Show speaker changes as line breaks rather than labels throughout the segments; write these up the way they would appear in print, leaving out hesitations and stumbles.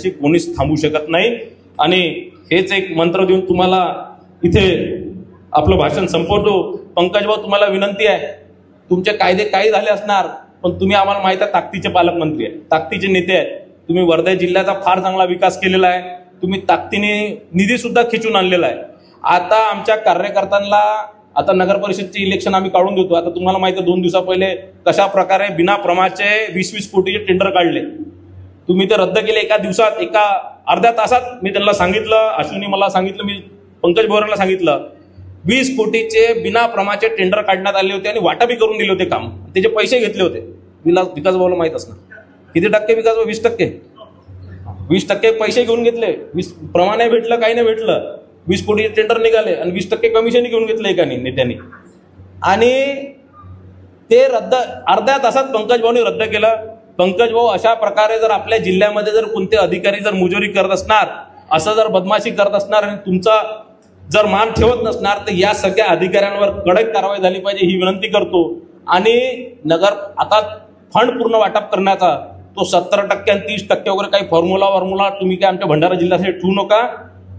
करण्याची कोणीच थांबू शकत नाही। आणि हेच एक मंत्र देऊन तुम्हाला इथे आपलं भाषण संपवतो। पंकज भाऊ, तुम्हाला विनंती आहे, तुमचे कायदे काही झाले असणार, पण तुम्ही आम्हाला माहिती आहे ताकदीचे पालकमंत्री आहे, ताकदीचे नेते आहेत। तुम्ही वर्धा जिल्ह्याचा फार चांगला विकास केलेला आहे, तुम्ही ताकदीने निधी सुद्धा खिचून आणलेला आहे। आता आमच्या कार्यकर्त्यांना आता नगर परिषदचे इलेक्शन आम्ही काढून देतो। आता तुम्हाला माहिती आहे 2 दिवसा पहिले कशा प्रकारे बिना प्रमाचे 20-20 कोटीचे टेंडर काढले, तुम्ही ते रद्द केले एका दिवसात, एका अर्ध्या तासात। मी त्यांना सांगितलं, अश्विनी मला सांगितलं, मी पंकज भोरेला सांगितलं, 20 कोटीचे बिना प्रमाचे टेंडर काढण्यात आले होते आणि वाटाबी करून दिले होते काम, त्याचे पैसे घेतले होते। विकास भाऊला माहित असणार किती टक्के विकास भाऊ? 20% पैसे घेऊन घेतले, 20 प्रमाण नाही भेटलं, काही नाही भेटलं, 20 कोटी टेंडर निघाले आणि 20% कमिशन घेऊन घेतलं एकाने नेत्यांनी, आणि ते रद्द अर्ध्या तासात पंकज भाऊने रद्द केलं। पंकज भाऊ, अशा प्रकारे जर आपल्या जिल्ह्यामध्ये जर कोणते अधिकारी जर मुजोरी करत असणार, असं जर बदमाशी करत असणार आणि तुमचा जर मान ठेवत नसणार, तर या सगळ्या अधिकाऱ्यांवर कडक कारवाई झाली पाहिजे ही विनंती करतो। आणि नगर आता फंड पूर्ण वाटप करण्याचा तो 70% आणि 30% वगैरे काही फॉर्म्युला तुम्ही काय आमच्या भंडारा जिल्ह्यासाठी ठेवू नका।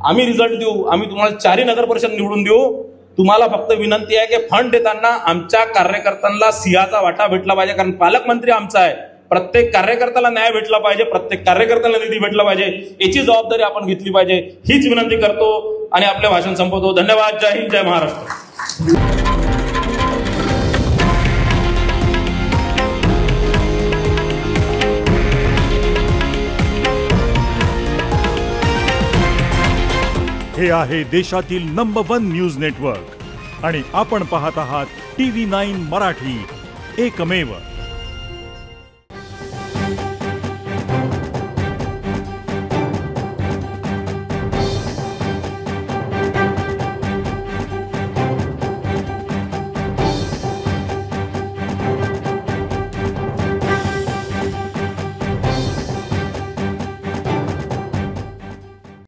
आम्ही रिझल्ट देऊ, आम्ही तुम्हाला 4 नगर परिषद निवडून देऊ। तुम्हाला फक्त विनंती आहे की फंड देताना आमच्या कार्यकर्त्यांना सिंहाचा वाटा भेटला पाहिजे, कारण पालकमंत्री आमचा आहे। प्रत्येक कार्यकर्त्याला न्याय भेटला पाहिजे, प्रत्येक कार्यकर्त्याला निधी भेटला पाहिजे, याची जबाबदारी आपण घेतली पाहिजे, हीच विनंती करतो आणि आपले भाषण संपवतो। धन्यवाद। जय हिंद, जय महाराष्ट्र।
हे आहे देशातील नंबर 1 न्यूज नेटवर्क आणि आपण पाहत आहात TV9 मराठी, एकमेव।